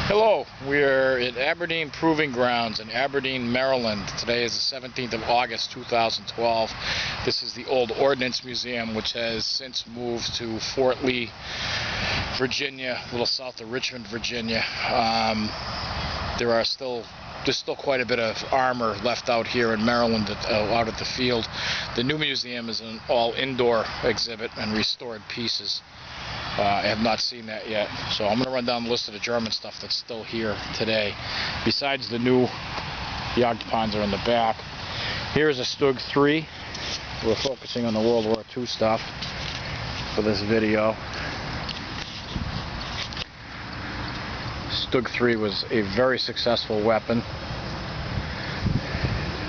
Hello, we're at Aberdeen Proving Grounds in Aberdeen, Maryland. Today is the 17th of August, 2012. This is the old Ordnance Museum, which has since moved to Fort Lee, Virginia, a little south of Richmond, Virginia. There's still quite a bit of armor left out here in Maryland, out at the field. The new museum is an all-indoor exhibit and restored pieces. I have not seen that yet, so I'm going to run down the list of the German stuff that's still here today. Besides the new Jagdpanzer in the back, here's a Stug 3. We're focusing on the World War II stuff for this video. Stug 3 was a very successful weapon,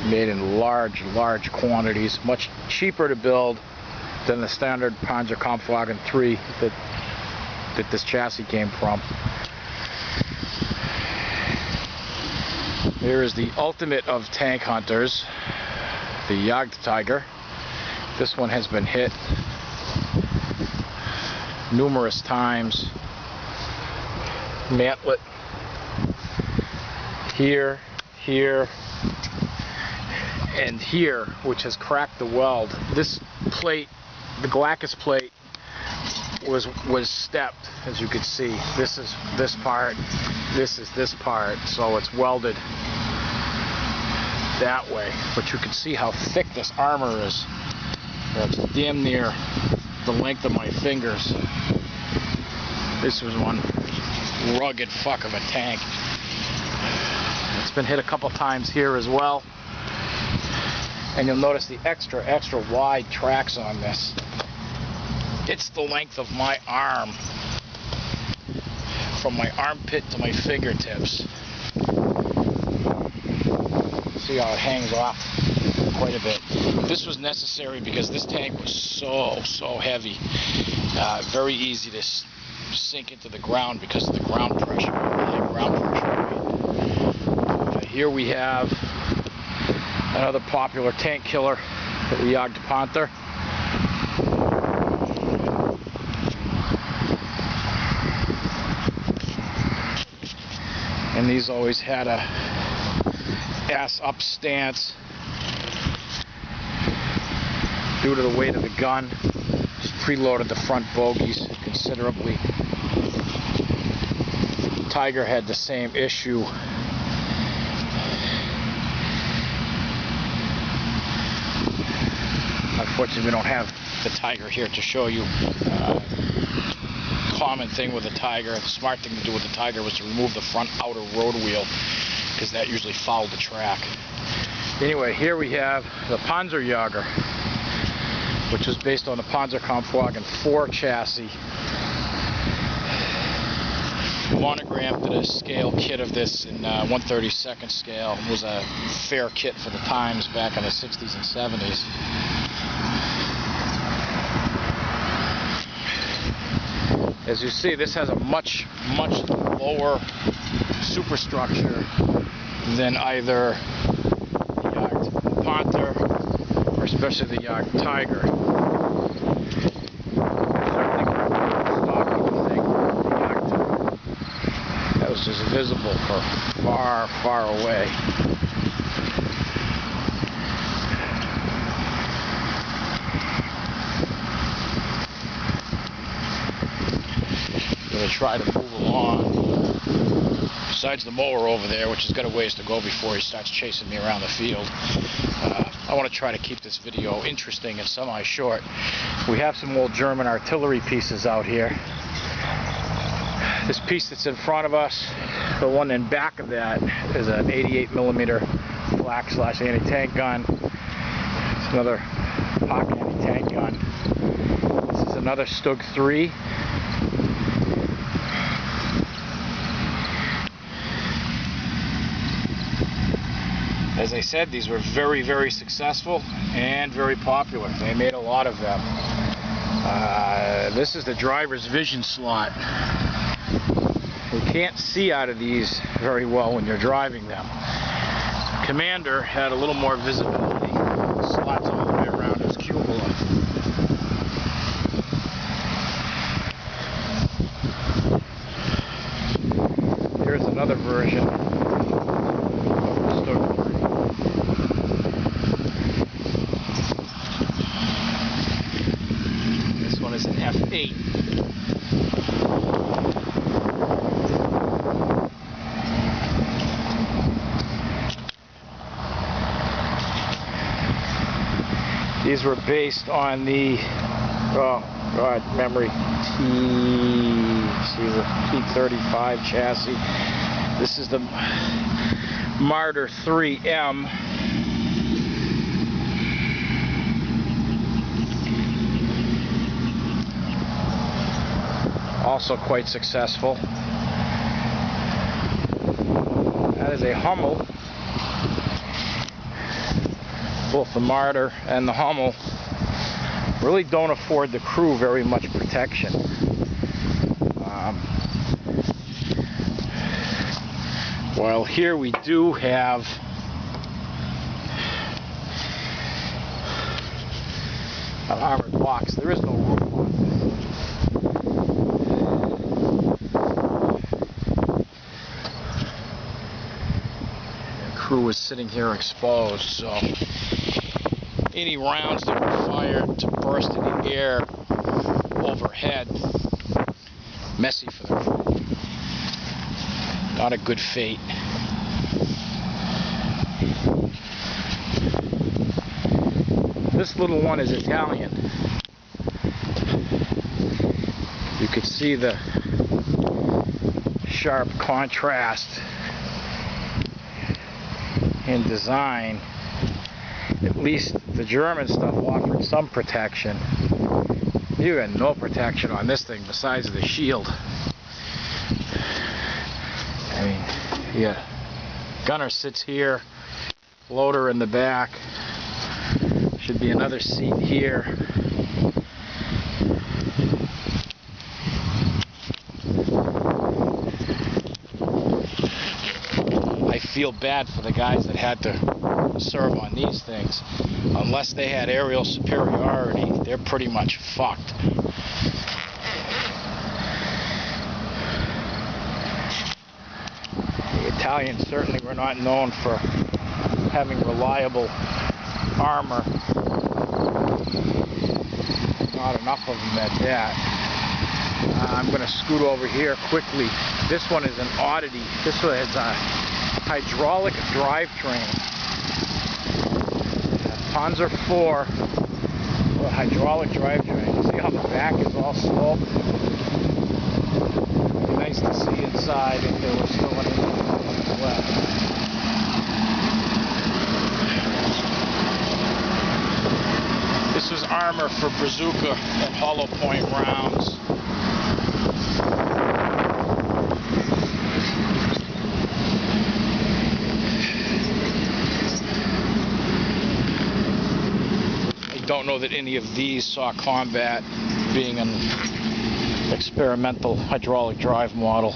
made in large quantities, much cheaper to build than the standard Panzerkampfwagen 3 that this chassis came from. Here is the ultimate of tank hunters, the Jagdtiger. This one has been hit numerous times. Mantlet here, and here, which has cracked the weld. This plate, the Glacus plate, was stepped, as you can see. This is this part, this is this part, so it's welded that way. But you can see how thick this armor is. That's damn near the length of my fingers. This was one rugged fuck of a tank. It's been hit a couple times here as well. And you'll notice the extra wide tracks on this. It's the length of my arm, from my armpit to my fingertips. See how it hangs off quite a bit. This was necessary because this tank was so heavy. Very easy to sink into the ground because of the ground pressure, the high ground pressure. Okay, here we have another popular tank killer, the Jagdpanzer. And these always had a ass up stance due to the weight of the gun. Just preloaded the front bogies considerably. Tiger had the same issue. Unfortunately, we don't have the Tiger here to show you. Common thing with a Tiger, the smart thing to do with the Tiger was to remove the front outer road wheel, because that usually fouled the track. Anyway, here we have the Panzerjäger, which was based on the Panzerkampfwagen 4 chassis. Monogrammed to the scale kit of this in 1/32 scale. It was a fair kit for the times back in the 60s and 70s. As you see, this has a much lower superstructure than either the Jagdpanther or especially the Jagdtiger. That was just visible for far away. Going to try to move along. Besides the mower over there, which has got a ways to go before he starts chasing me around the field, I want to try to keep this video interesting and semi-short. We have some old German artillery pieces out here. This piece that's in front of us, the one in back of that, is an 88mm flak/anti-tank gun. It's another pocket anti-tank gun. This is another Stug 3. As I said, these were very successful and very popular. They made a lot of them. This is the driver's vision slot. You can't see out of these very well when you're driving them. Commander had a little more visibility. Slots all the way around his cupola. Here's another version of the story. This one is an F8. These were based on the, oh God, memory, T35 chassis. This is the Martyr 3M. Also quite successful. That is a Hummel. Both the Martyr and the Hummel really don't afford the crew very much protection. While here we do have an armored box, there is no roof on this. The crew is sitting here exposed, so any rounds that were fired to burst in the air overhead, messy for the crew. Not a good fate. This little one is Italian. You could see the sharp contrast in design. At least the German stuff offered some protection. You had no protection on this thing besides the shield. I mean, yeah, gunner sits here, loader in the back. Should be another seat here. I feel bad for the guys that had to serve on these things. Unless they had aerial superiority, they're pretty much fucked. The Italians certainly were not known for having reliable armor. Not enough of them at that. I'm going to scoot over here quickly. This one is an oddity. This one has a hydraulic drivetrain. Panzer IV with a hydraulic drivetrain. See how the back is all sloped? It'd be nice to see inside if there was still any left. This is armor for bazooka and hollow point rounds. I don't know that any of these saw combat, being an experimental hydraulic drive model.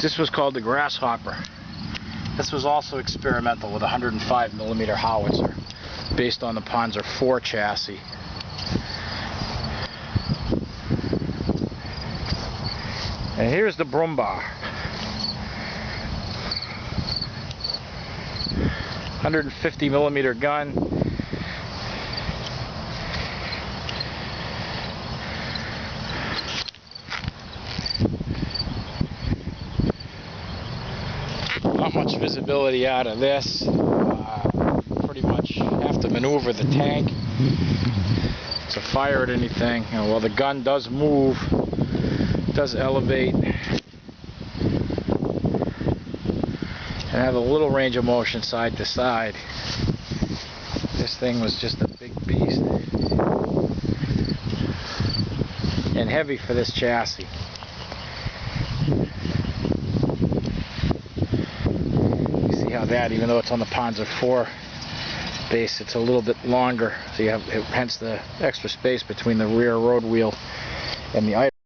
This was called the Grasshopper. This was also experimental with a 105mm howitzer based on the Panzer IV chassis. And here's the Brummbach. 150mm gun. Not much visibility out of this. Pretty much have to maneuver the tank to fire at anything. And while the gun does move, does elevate, and have a little range of motion side to side, this thing was just a big beast. And heavy for this chassis. That, even though it's on the Panzer IV base, it's a little bit longer, so you have hence the extra space between the rear road wheel and the